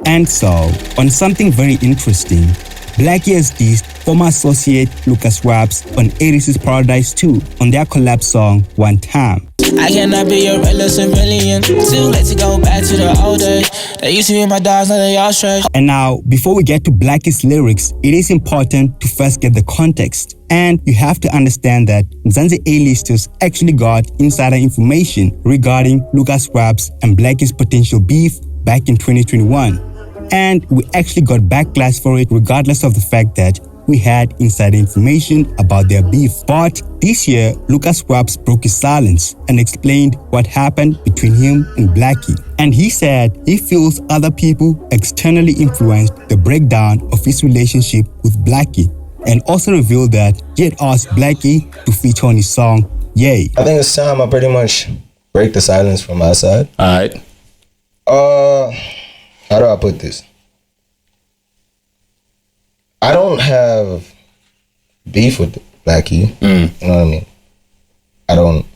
And so, on something very interesting, Blackie has dissed former associate LUCASRAPS on A-REECE's Paradise 2 on their collab song One Time. I cannot be your regular civilian. Too late to go back to the old days. They used to be my dogs, now they all straight. And now, before we get to Blackie's lyrics, it is important to first get the context. And you have to understand that Mzansi A-listers actually got insider information regarding LUCASRAPS and Blackie's potential beef back in 2021. And we actually got backlash for it regardless of the fact that we had insider information about their beef. But this year, LUCASRAPS broke his silence and explained what happened between him and Blackie. And he said he feels other people externally influenced the breakdown of his relationship with Blackie, and also revealed that he had asked Blackie to feature on his song, Yay. I think it's time I pretty much break the silence from my side. Alright. How do I put this? I don't have beef with Blackie. You know what I mean? I don't.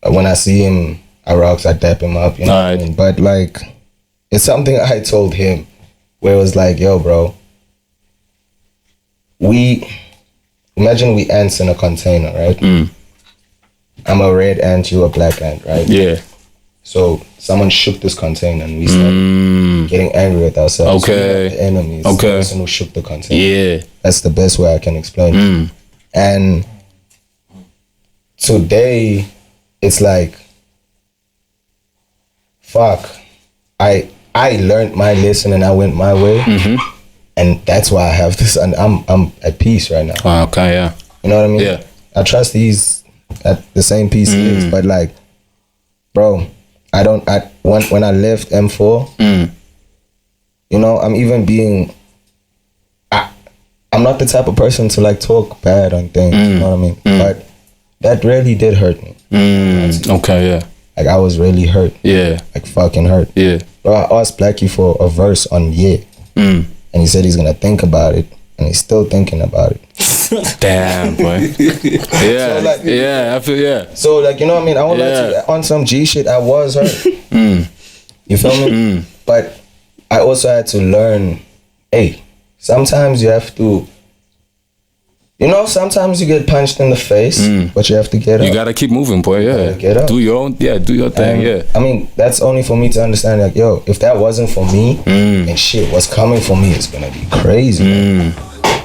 When I see him, I rocks, I dap him up. You know what I mean? But like, it's something I told him where it was like, yo, bro. Imagine we ants in a container, right? I'm a red ant, you a black ant, right? Yeah. So someone shook this container and we started getting angry with ourselves. Okay. The enemies. Okay. The person who shook the container. Yeah. That's the best way I can explain it. And today, it's like, fuck. I learned my lesson and I went my way. And that's why I have this, and I'm at peace right now. Okay, yeah. You know what I mean? Yeah. I trust he's at the same peace he is, but like, bro, when I left M4, you know, I'm even being, I'm not the type of person to like talk bad on things, you know what I mean? But that really did hurt me. Okay, yeah. Like I was really hurt. Yeah. Like fucking hurt. Yeah. Bro, I asked Blackie for a verse on Yeah. And he said he's gonna think about it, and he's still thinking about it. Damn, boy. Yeah, So, like, yeah, I feel, yeah. So like, you know what I mean? I won't lie to you, on some G shit, I was hurt. You feel me? But I also had to learn, hey, sometimes you have to, you know, sometimes you get punched in the face, but you have to get up. You gotta keep moving, boy, yeah. Get up. Do your own, do your thing, yeah. I mean, that's only for me to understand, like, yo, if that wasn't for me, and shit, what's coming for me is gonna be crazy.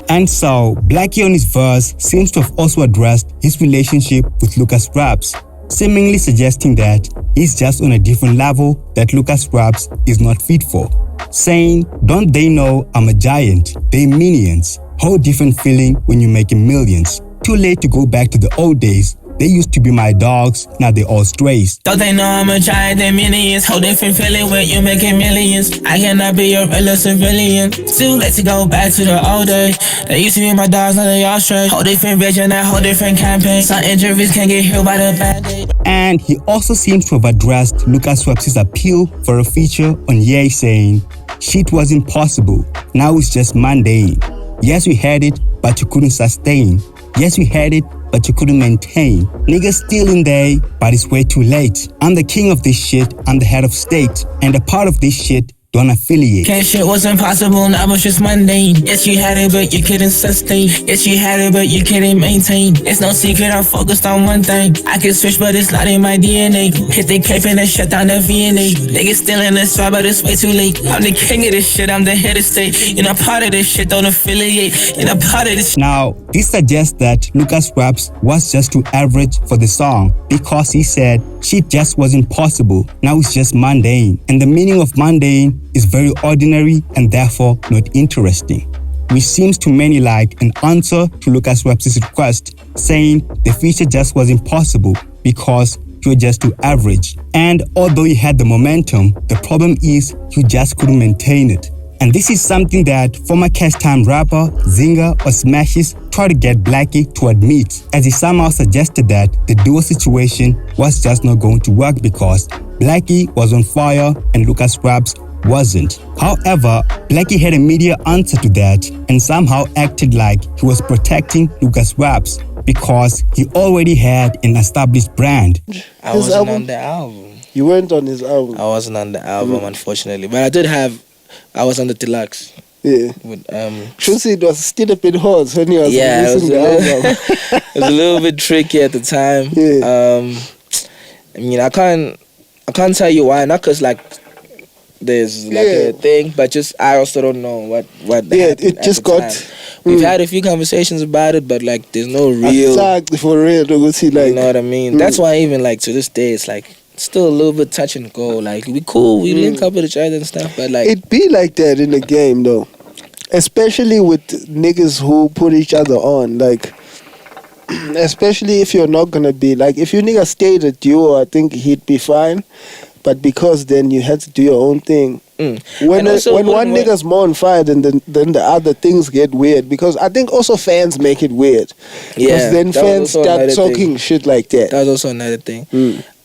And so, Blackie on his verse seems to have also addressed his relationship with LUCASRAPS, seemingly suggesting that he's just on a different level that LUCASRAPS is not fit for, saying, don't they know I'm a giant, they minions. Whole different feeling when you're making millions. Too late to go back to the old days. They used to be my dogs, now they all strays. Don't they know I'm a giant, they minions. Whole different feeling when you making millions. I cannot be your regular civilian. Too late to go back to the old days. They used to be my dogs, now they all straight. Whole different vision, that whole different campaign. Some injuries can get healed by the bad day. And he also seems to have addressed LUCASRAPS' appeal for a feature on Ye, saying, shit was impossible, now it's just mundane. Yes, we had it, but you couldn't sustain. Yes, we had it, but you couldn't maintain. Niggas still in there, but it's way too late. I'm the king of this shit, I'm the head of state, and a part of this shit don't affiliate. Can't shit was impossible, now it's just mundane. Yes, you had it, but you couldn't sustain. Yes, you had it, but you couldn't maintain. It's no secret, I'm focused on one thing. I can switch, but it's not in my DNA. Hit the cape and then shut down the VNA. Niggas still in the spot, but it's way too late. I'm the king of this shit, I'm the head of state. You're not part of this shit, don't affiliate. You're not part of this. Now, this suggests that LUCASRAPS was just too average for the song because he said shit just wasn't possible, now it's just mundane. And the meaning of mundane is very ordinary and therefore not interesting, which seems to many like an answer to LUCASRAPS' request, saying the feature just was impossible because you're just too average. And although you had the momentum, the problem is you just couldn't maintain it. And this is something that former Cash Time rapper, Zinger or Smashes tried to get Blackie to admit, as he somehow suggested that the duo situation was just not going to work because Blackie was on fire and LUCASRAPS wasn't. However, Blackie had a media answer to that and somehow acted like he was protecting LUCASRAPS because he already had an established brand. I wasn't on the album. You weren't on his album? I wasn't on the album, unfortunately. But I did have I was on the deluxe. Yeah. With, Trucy, it was still a bit hard when you was releasing the album. It was a little bit tricky at the time. Yeah. I mean, I can't tell you why. Not because like there's like a thing, but just I also don't know what. Yeah, it just got. We've had a few conversations about it, but like there's no real. Exactly, for real. Like, you know what I mean? That's why even like to this day, it's like still a little bit touch and go. Like we cool, we link up with each other and stuff, but like it be like that in the game though, especially with niggas who put each other on. Like, especially if you're not gonna be like, if you niggas stayed a duo, I think he'd be fine. But because then you had to do your own thing. When one nigga's more on fire, then the other things get weird. Because I think also fans make it weird. Because then fans start talking shit like that. That was also another thing.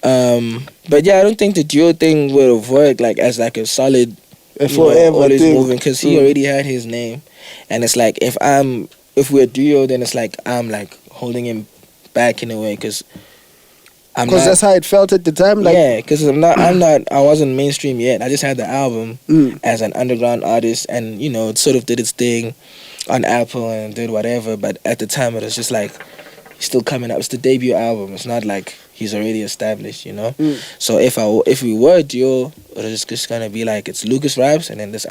But yeah, I don't think the duo thing would have worked like as like a solid forever thing. Moving, because he already had his name, and it's like if we're a duo, then it's like I'm like holding him back in a way because that's how it felt at the time. Like, yeah, because I wasn't mainstream yet. I just had the album as an underground artist, and it sort of did its thing on Apple and did whatever. But at the time, it was just like he's still coming up. It's the debut album. It's not like he's already established, So if we were a duo, it was just gonna be like it's LUCASRAPS and then this.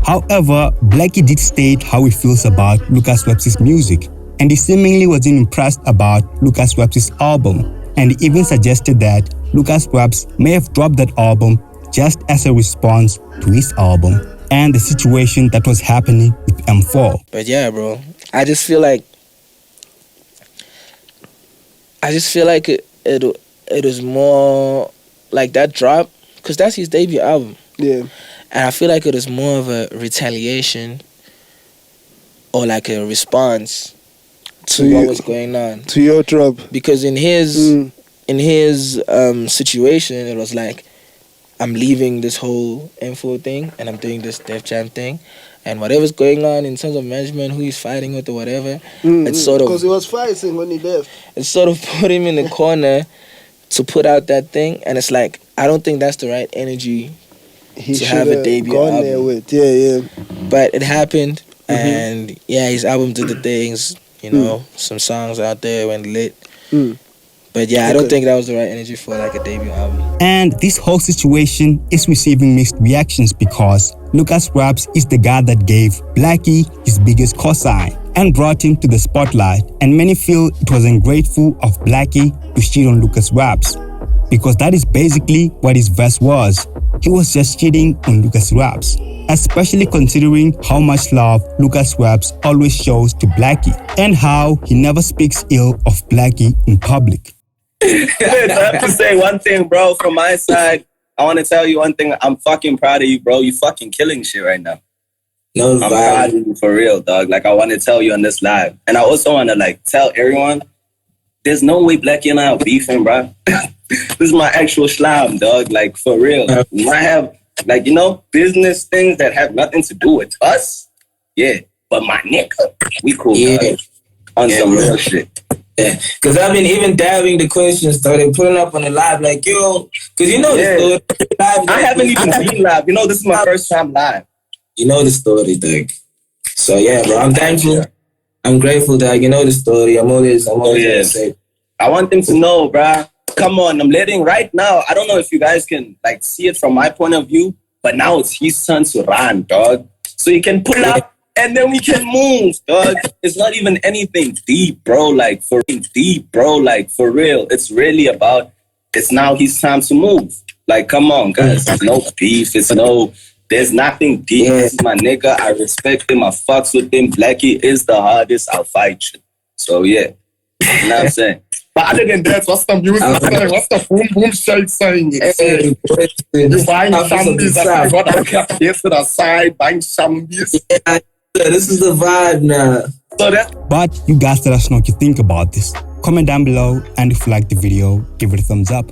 However, Blackie did state how he feels about LUCASRAPS' music, and he seemingly wasn't impressed about LUCASRAPS' album. And he even suggested that LUCASRAPS may have dropped that album just as a response to his album and the situation that was happening with M4. But yeah, bro, I just feel like it was more like that drop, because that's his debut album. Yeah. And I feel like it was more of a retaliation or like a response to what was going on. To your drop. Because in his situation, it was like, I'm leaving this whole info thing and I'm doing this Def Jam thing. And whatever's going on in terms of management, who he's fighting with or whatever, it's sort of... Because he was fighting when he left. It sort of put him in the corner to put out that thing. And it's like, I don't think that's the right energy to have a debut gone album. There with. Yeah. But it happened. And yeah, his album did the things, some songs out there went lit. But yeah, I don't think that was the right energy for like a debut album. And this whole situation is receiving mixed reactions because LUCASRAPS is the guy that gave Blackie his biggest cosign and brought him to the spotlight. And many feel it was ungrateful of Blackie to shit on LUCASRAPS, because that is basically what his verse was. He was just shitting on LUCASRAPS, especially considering how much love LUCASRAPS always shows to Blackie and how he never speaks ill of Blackie in public. I have to say one thing, bro, from my side. I want to tell you one thing. I'm fucking proud of you, bro. You fucking killing shit right now. No, I'm proud of you for real, dog. Like, I want to tell you on this live. And I also want to, like, tell everyone, there's no way Blackie and I are beefing, bro. This is my actual slime, dog. Like, for real. We might have, like, business things that have nothing to do with us. Yeah. But my nigga, we cool, dog. On some real shit. Yeah, because I've been even dabbing the questions, started putting up on the live, like, yo, because the story. I haven't even been live. This is my first time live. You know the story, dog. So yeah, bro, I'm thankful. I'm grateful, dog. You know the story. I'm always gonna say. I want them to know, bro. Come on, I'm letting right now. I don't know if you guys can like see it from my point of view, but now it's his turn to run, dog. So you can pull up. And then we can move, dog. It's not even anything deep, bro. Like, for real. It's really about, it's now his time to move. Like, come on, guys. There's no beef. There's nothing deep. This is my nigga. I respect him. I fucks with him. Blackie is the hardest. I'll fight you. So, yeah. You know what I'm saying? But other than that, what's the music saying? What's the boom boom shake saying? You buying shambies, I got a case to the side, buying shambies. Yeah, this is the vibe now. But you guys let us know what you think about this. Comment down below, and if you like the video, give it a thumbs up.